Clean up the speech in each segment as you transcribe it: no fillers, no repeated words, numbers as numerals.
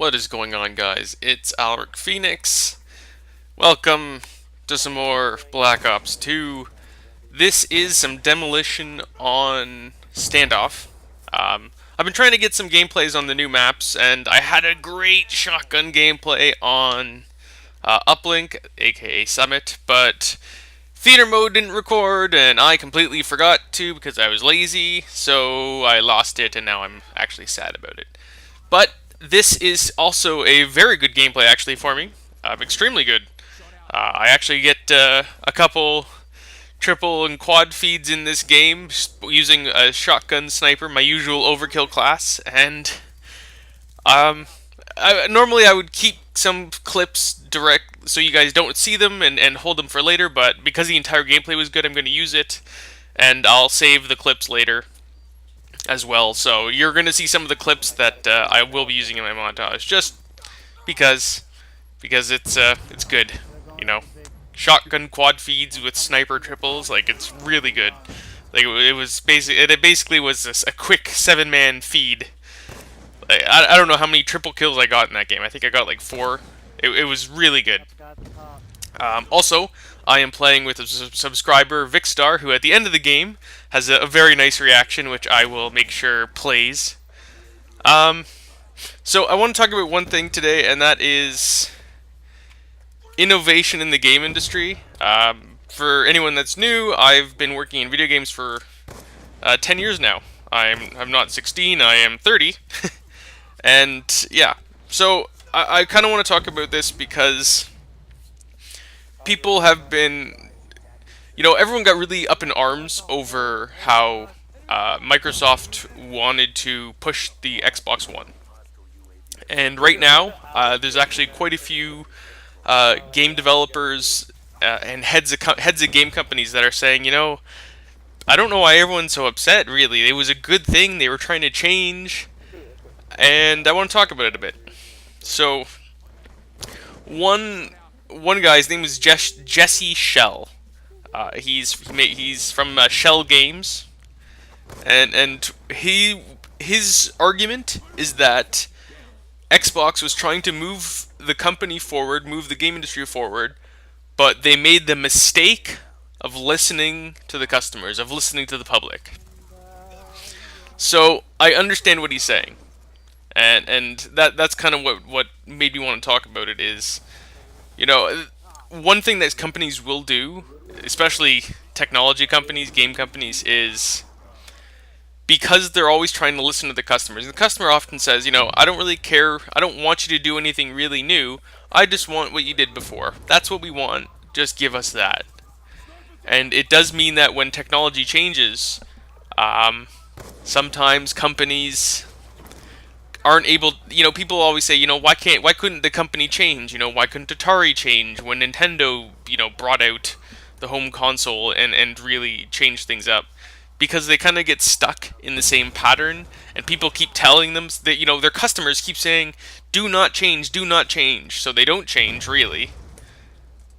What is going on, guys? It's Alric Phoenix. Welcome to some more Black Ops 2. This is some demolition on Standoff. I've been trying to get some gameplays on the new maps, and I had a great shotgun gameplay on Uplink, aka Summit, but theater mode didn't record, and I completely forgot to because I was lazy, so I lost it, and now I'm actually sad about it. But this is also a very good gameplay, actually, for me. Extremely good. I actually get a couple triple and quad feeds in this game using a shotgun sniper, my usual overkill class, and normally I would keep some clips direct so you guys don't see them and hold them for later, but because the entire gameplay was good, I'm going to use it, and I'll save the clips later as well. So you're going to see some of the clips that I will be using in my montage, just because it's good, you know. Shotgun quad feeds with sniper triples, like it's really good. Like it basically was a quick 7-man feed. Like, I don't know how many triple kills I got in that game. I think I got like 4. It was really good. Also, I am playing with a subscriber, Vicstar, who at the end of the game has a very nice reaction, which I will make sure plays. So I want to talk about one thing today, and that is innovation in the game industry. For anyone that's new, I've been working in video games for 10 years now. I'm not 16, I am 30. And yeah, so I kind of want to talk about this because people have been, everyone got really up in arms over how Microsoft wanted to push the Xbox One. And right now, there's actually quite a few game developers and heads of game companies that are saying, I don't know why everyone's so upset, really. It was a good thing they were trying to change, and I want to talk about it a bit. So, one guy's name is Jesse Shell. He's from Shell Games, and his argument is that Xbox was trying to move the company forward, move the game industry forward, but they made the mistake of listening to the customers, of listening to the public. So I understand what he's saying, and that's kind of what made me want to talk about it is, one thing that companies will do, especially technology companies, game companies, is because they're always trying to listen to the customers. And the customer often says, I don't really care. I don't want you to do anything really new. I just want what you did before. That's what we want. Just give us that. And it does mean that when technology changes, sometimes companies aren't able. People always say, why couldn't the company change? Why couldn't Atari change when Nintendo, brought out the home console and really changed things up? Because they kind of get stuck in the same pattern, and people keep telling them that, their customers keep saying, do not change, so they don't change, really.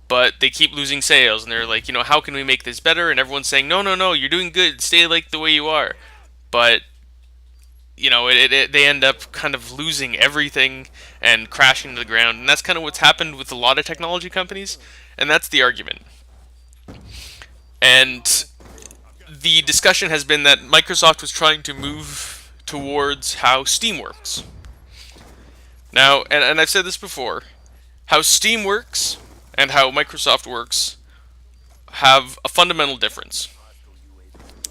But they keep losing sales, and they're like, how can we make this better? And everyone's saying, no, you're doing good, stay like the way you are. But, they end up kind of losing everything and crashing to the ground, and that's kind of what's happened with a lot of technology companies, and that's the argument. And the discussion has been that Microsoft was trying to move towards how Steam works. Now, and I've said this before, how Steam works and how Microsoft works have a fundamental difference.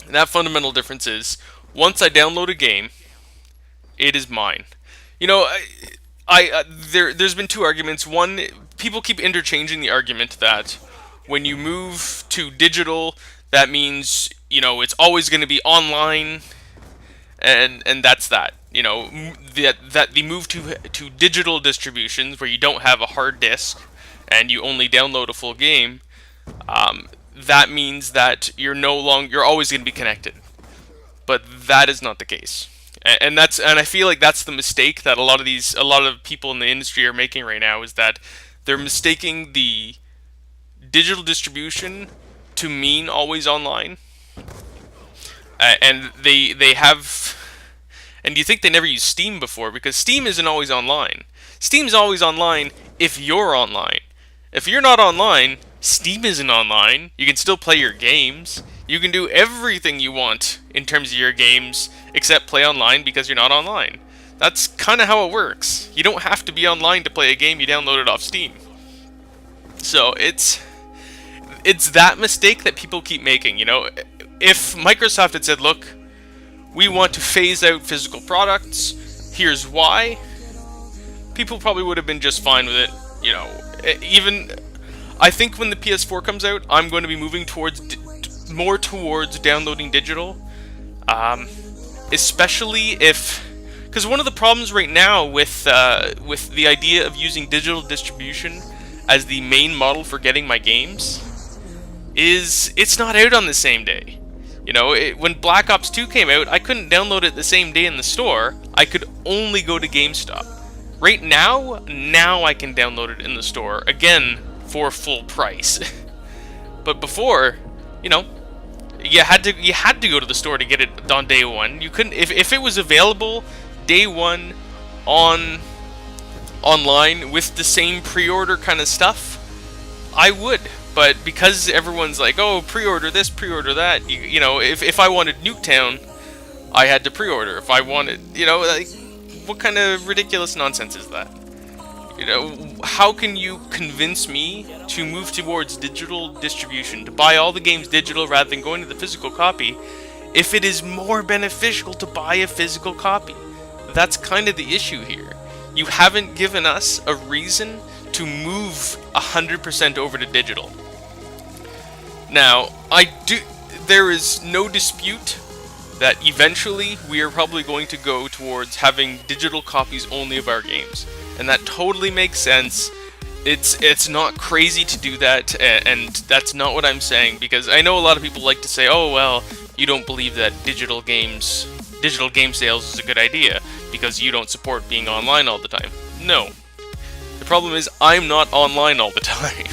And that fundamental difference is, once I download a game, it is mine. There's been two arguments. One, people keep interchanging the argument that when you move to digital, that means, it's always going to be online, and that's that. That the move to digital distributions where you don't have a hard disk and you only download a full game, that means that you're always going to be connected. But that is not the case. And I feel like that's the mistake that a lot of people in the industry are making right now, is that they're mistaking the digital distribution to mean always online. And they have, and you think they never used Steam before, because Steam isn't always online. Steam's always online if you're online. If you're not online, Steam isn't online. You can still play your games. You can do everything you want in terms of your games except play online because you're not online. That's kind of how it works. You don't have to be online to play a game you downloaded off Steam. So it's that mistake that people keep making, you know. If Microsoft had said, look, we want to phase out physical products, here's why, people probably would have been just fine with it, you know. Even, I think when the PS4 comes out, I'm going to be moving more towards downloading digital, especially if, because one of the problems right now with the idea of using digital distribution as the main model for getting my games is it's not out on the same day. You know, when Black Ops 2 came out, I couldn't download it the same day in the store. I could only go to GameStop. Right now I can download it in the store, again, for full price. But before, you know, you had to go to the store to get it on day one. You couldn't, if it was available day one online with the same pre-order kind of stuff, I would. But because everyone's like, oh, pre-order this, pre-order that, you know, if I wanted Nuketown, I had to pre-order. If I wanted, you know, like, what kind of ridiculous nonsense is that? You know, how can you convince me to move towards digital distribution, to buy all the games digital rather than going to the physical copy, if it is more beneficial to buy a physical copy? That's kind of the issue here. You haven't given us a reason to move 100% over to digital. Now, there is no dispute that eventually we are probably going to go towards having digital copies only of our games. And that totally makes sense. It's not crazy to do that, and that's not what I'm saying, because I know a lot of people like to say, oh, well, you don't believe that digital game sales is a good idea because you don't support being online all the time. No. The problem is I'm not online all the time.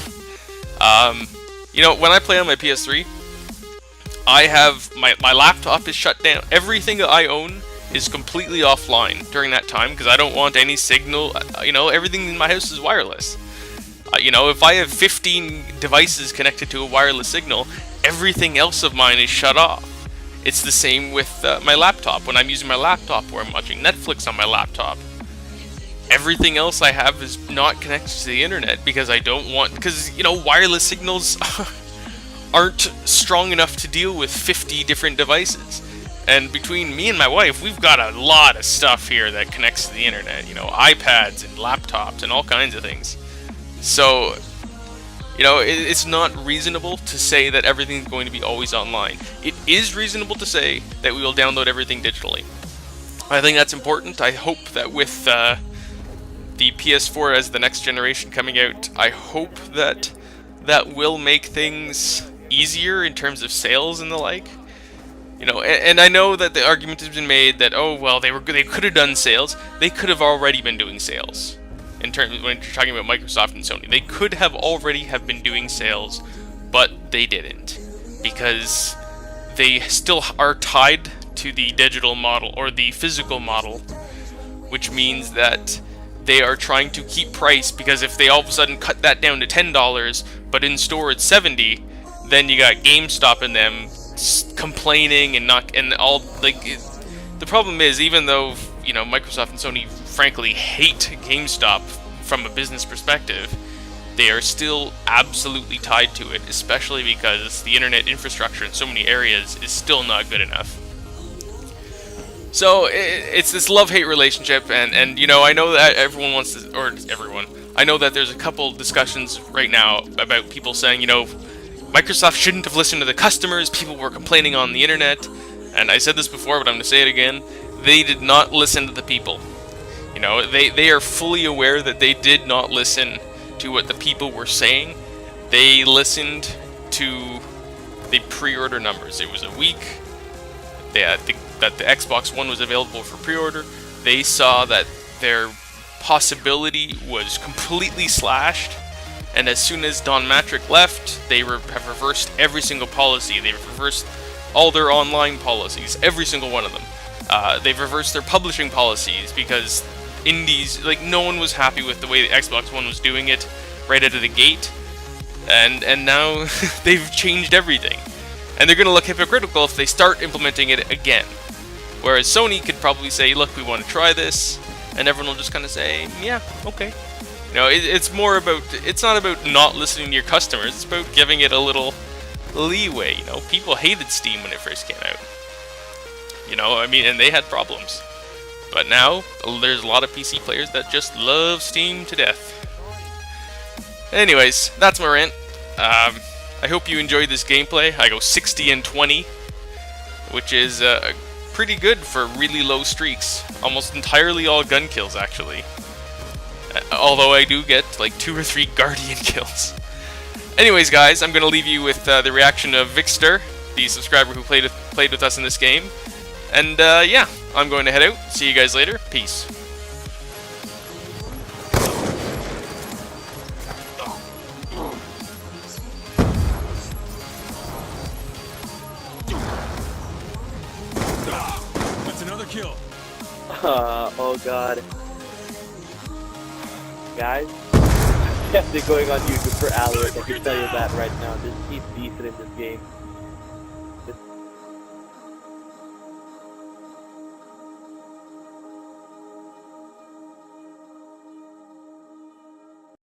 You know, when I play on my PS3, I have my laptop is shut down. Everything I own is completely offline during that time because I don't want any signal. You know, everything in my house is wireless. You know, if I have 15 devices connected to a wireless signal, everything else of mine is shut off. It's the same with my laptop. When I'm using my laptop or I'm watching Netflix on my laptop, everything else I have is not connected to the internet because I don't want, because, you know, wireless signals aren't strong enough to deal with 50 different devices. And between me and my wife, we've got a lot of stuff here that connects to the internet, you know, iPads and laptops and all kinds of things. So, you know, it's not reasonable to say that everything's going to be always online. It is reasonable to say that we will download everything digitally. I think that's important. I hope that with the PS4 as the next generation coming out, I hope that that will make things easier in terms of sales and the like. You know, and I know that the argument has been made that, oh, well, they could have done sales. They could have already been doing sales. In terms, when you're talking about Microsoft and Sony, they could have already have been doing sales, but they didn't, because they still are tied to the digital model or the physical model, which means that they are trying to keep price, because if they all of a sudden cut that down to $10, but in store it's $70, then you got GameStop and them complaining and all, like, the problem is, even though, you know, Microsoft and Sony frankly hate GameStop from a business perspective, they are still absolutely tied to it, especially because the internet infrastructure in so many areas is still not good enough. So it's this love-hate relationship, and you know, I know that everyone wants to, or everyone, I know that there's a couple discussions right now about people saying, you know, Microsoft shouldn't have listened to the customers, people were complaining on the internet, and I said this before, but I'm going to say it again, they did not listen to the people. You know, they are fully aware that they did not listen to what the people were saying. They listened to the pre-order numbers. It was a week that the Xbox One was available for pre-order. They saw that their possibility was completely slashed, and as soon as Don Matrick left, they have reversed every single policy. They've reversed all their online policies, every single one of them. They've reversed their publishing policies because indies, like no one was happy with the way the Xbox One was doing it right out of the gate, and now they've changed everything, and they're gonna look hypocritical if they start implementing it again. Whereas Sony could probably say, look, we want to try this, and everyone will just kind of say, yeah, okay. You know, it's more about, it's not about not listening to your customers, it's about giving it a little leeway. You know, people hated Steam when it first came out. You know, I mean, and they had problems. But now, there's a lot of PC players that just love Steam to death. Anyways, that's my rant. I hope you enjoyed this gameplay. I go 60 and 20, which is pretty good for really low streaks. Almost entirely all gun kills, actually. Although I do get like 2 or 3 Guardian kills. Anyways, guys, I'm going to leave you with the reaction of Vixter, the subscriber who played with us in this game. And yeah, I'm going to head out. See you guys later. Peace. That's another kill. Oh god. Guys, definitely going on YouTube for Alric, I can tell you that right now. He's decent in this game.